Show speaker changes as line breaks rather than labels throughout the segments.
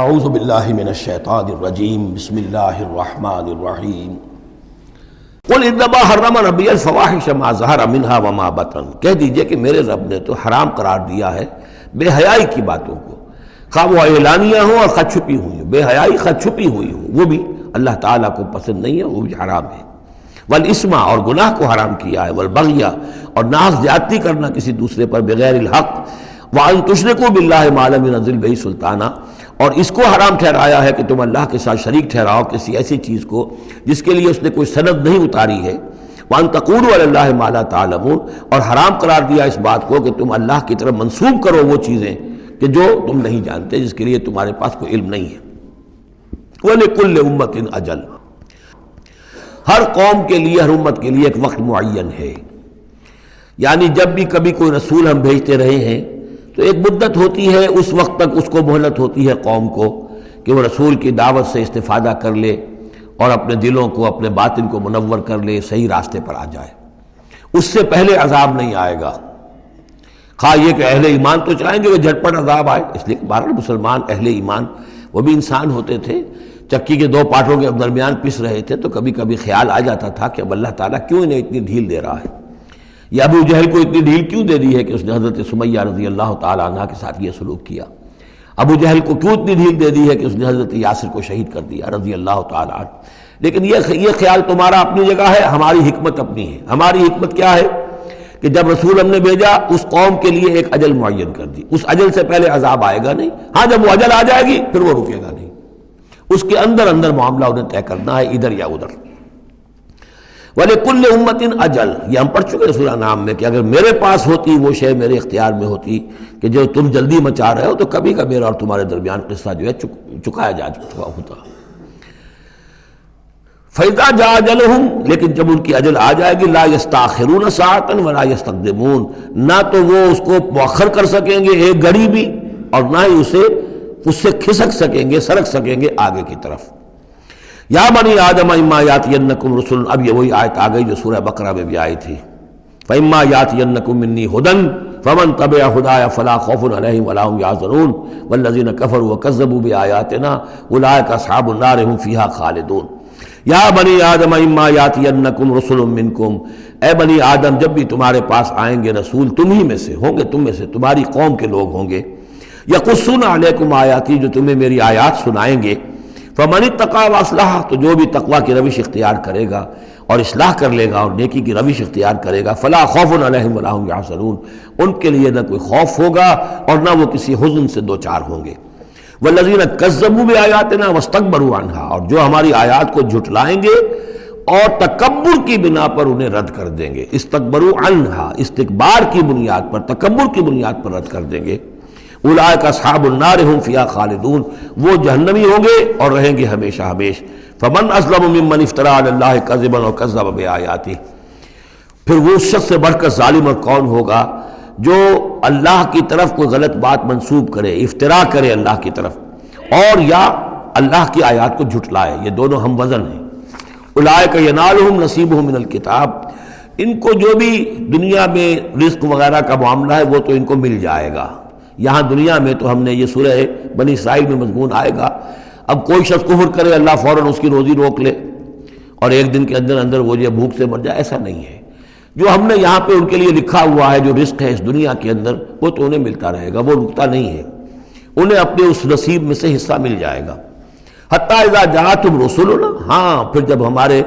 اعوذ باللہ من الشیطان الرجیم بسم اللہ الرحمن الرحیم قل انما حرم ربی الفواحش ما ظہر منها وما بطن، کہہ دیجئے کہ میرے رب نے تو حرام قرار دیا ہے بے حیائی کی باتوں کو، خواہ وہ اعلانیہ ہوں اور خواہ چھپی ہوئی ہوں، بے حیائی خواہ چھپی ہوئی ہو وہ بھی اللہ تعالیٰ کو پسند نہیں ہے، وہ بھی حرام ہے۔ والاسم، اور گناہ کو حرام کیا ہے، والبغی، اور ناحق زیادتی کرنا کسی دوسرے پر بغیر الحق، وان تشرکوا باللہ ما لم ينزل بہ سلطانہ، اور اس کو حرام ٹھہرایا ہے کہ تم اللہ کے ساتھ شریک ٹھہراؤ کسی ایسی چیز کو جس کے لیے اس نے کوئی سند نہیں اتاری ہے، وان تقولوا علی اللہ ما لا تعلمون، اور حرام قرار دیا اس بات کو کہ تم اللہ کی طرف منسوب کرو وہ چیزیں کہ جو تم نہیں جانتے، جس کے لیے تمہارے پاس کوئی علم نہیں ہے۔ وَلِكُلِّ أُمَّةٍ أَجَلٌ، ہر قوم کے لیے، ہر امت کے لیے ایک وقت معین ہے، یعنی جب بھی کبھی کوئی رسول ہم بھیجتے رہے ہیں تو ایک مدت ہوتی ہے، اس وقت تک اس کو مہلت ہوتی ہے قوم کو کہ وہ رسول کی دعوت سے استفادہ کر لے اور اپنے دلوں کو، اپنے باطن کو منور کر لے، صحیح راستے پر آ جائے۔ اس سے پہلے عذاب نہیں آئے گا، خواہ یہ کہ اہل ایمان تو چاہیں گے وہ جھٹپٹ عذاب آئے، اس لیے کہ بہرحال مسلمان اہل ایمان وہ بھی انسان ہوتے تھے، چکی کے دو پاٹوں کے درمیان پس رہے تھے تو کبھی کبھی خیال آ جاتا تھا کہ اب اللہ تعالیٰ کیوں انہیں اتنی ڈھیل دے رہا ہے، یا ابو جہل کو اتنی ڈھیل کیوں دے دی ہے کہ اس نے حضرت سمیہ رضی اللہ تعالیٰ عنہ کے ساتھ یہ سلوک کیا، ابو جہل کو کیوں اتنی ڈھیل دے دی ہے کہ اس نے حضرت یاسر کو شہید کر دیا رضی اللہ تعالیٰ عنہ۔ لیکن یہ خیال تمہارا اپنی جگہ ہے، ہماری حکمت اپنی ہے۔ ہماری حکمت کیا ہے کہ جب رسول ہم نے بھیجا اس قوم کے لیے ایک اجل معین کر دی، اس اجل سے پہلے عذاب آئے گا نہیں، ہاں جب وہ اجل آ جائے گی پھر وہ رکے گا نہیں، اس کے اندر اندر معاملہ انہیں طے کرنا ہے، ادھر یا ادھر۔ وَلِكُلِّ أُمَّةٍ أَجَلٌ، یہ ہم پڑھ چکے سورہ نام میں کہ اگر میرے پاس ہوتی وہ شے، میرے اختیار میں ہوتی کہ جو تم جلدی مچا رہے ہو تو کبھی کا میرا اور تمہارے درمیان قصہ جو ہے چکایا جا چکا ہوتا۔ فَإِذَا جَاءَ أَجَلُهُمْ، لیکن جب ان کی اجل آ جائے گی، لَا يَسْتَأْخِرُونَ سَاعَةً وَلَا يَسْتَقْدِمُونَ، نہ تو وہ اس کو مؤخر کر سکیں گے ایک گھڑی بھی، اور نہ ہی اس سے کھسک سکیں گے، سرک سکیں گے آگے کی طرف۔ یا بنی آدم اما یاتینکم رسل، اب یہ وہی آیت آ گئی جو سورہ بقرہ میں بھی آئی تھی، فاما یاتینکم منی ھدی فمن تبع ھدایا فلا خوف علیہم ولا هم یحزنون والذین کفروا وکذبوا بآیاتنا اولئک اصحاب النار هم فیہا خالدون۔ یا بنی آدم اما یاتینکم رسل منکم، اے بنی آدم جب بھی تمہارے پاس آئیں گے رسول تم ہی میں سے ہوں گے، تم میں سے تمہاری قوم کے لوگ ہوں گے، یقصون علیکم آیاتی، جو تمہیں میری آیات سنائیں گے، فمن اتقی واصلح، تو جو بھی تقوی کی روش اختیار کرے گا اور اصلاح کر لے گا اور نیکی کی روش اختیار کرے گا، فلا خوف علیہم ولا هم یحزنون، ان کے لیے نہ کوئی خوف ہوگا اور نہ وہ کسی حزن سے دوچار ہوں گے۔ والذین کذبوا بآیاتنا واستکبروا عنہا، اور جو ہماری آیات کو جھٹلائیں گے اور تکبر کی بنا پر انہیں رد کر دیں گے، استکبروا عنہا، استکبار کی بنیاد پر، تکبر کی بنیاد پر رد کر دیں گے، اولئک اصحاب النار هم فیہا خالدون، وہ جہنمی ہوں گے اور رہیں گے ہمیشہ ہمیش۔ فمن اظلم ممن افترى علی اللہ کذبا وکذب بآیاتہ، پھر وہ اس شخص سے بڑھ کر ظالم اور کون ہوگا جو اللہ کی طرف کوئی غلط بات منسوب کرے، افتراء کرے اللہ کی طرف، اور یا اللہ کی آیات کو جھٹلائے، یہ دونوں ہم وزن ہیں۔ اولئک ینالہم نصیبہم من الکتاب، ان کو جو بھی دنیا میں رزق وغیرہ کا معاملہ ہے وہ تو ان کو مل جائے گا، یہاں دنیا میں تو ہم نے یہ سورہ بنی اسرائیل میں مضمون آئے گا، اب کوئی شخص کفر کرے اللہ فوراً اس کی روزی روک لے اور ایک دن کے اندر اندر وہ یہ بھوک سے مر جائے، ایسا نہیں ہے۔ جو ہم نے یہاں پہ ان کے لیے لکھا ہوا ہے جو رزق ہے اس دنیا کے اندر وہ تو انہیں ملتا رہے گا، وہ رکتا نہیں ہے، انہیں اپنے اس نصیب میں سے حصہ مل جائے گا۔ حتیٰ اذا جاءتہم رسلنا، ہاں پھر جب ہمارے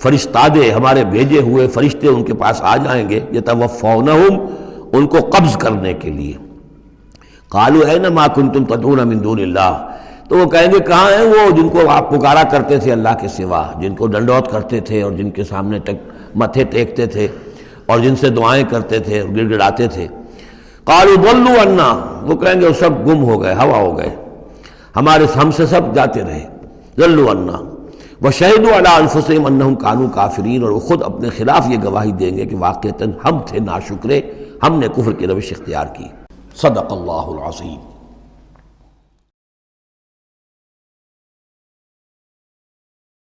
فرشتادے، ہمارے بھیجے ہوئے فرشتے ان کے پاس آ جائیں گے، یتوفونہم، ان کو قبض کرنے کے لیے، قالوا این ما کنتم تدعون من دون اللہ، تو وہ کہیں گے کہاں ہیں وہ جن کو آپ پکارا کرتے تھے اللہ کے سوا، جن کو ڈنڈوت کرتے تھے اور جن کے سامنے متھے ٹیکتے تھے اور جن سے دعائیں کرتے تھے اور گڑ گڑاتے تھے۔ قالوا ضلوا عنا، وہ کہیں گے وہ سب گم ہو گئے، ہوا ہو گئے، ہم سے سب جاتے رہے، ضلوا عنا وشہدوا علی انفسہم انہم کانوا کافرین، اور وہ خود اپنے خلاف یہ گواہی دیں گے کہ واقعتاً ہم تھے ناشکرے، ہم نے کفر کی روش اختیار کی۔ صدق اللہ العظیم۔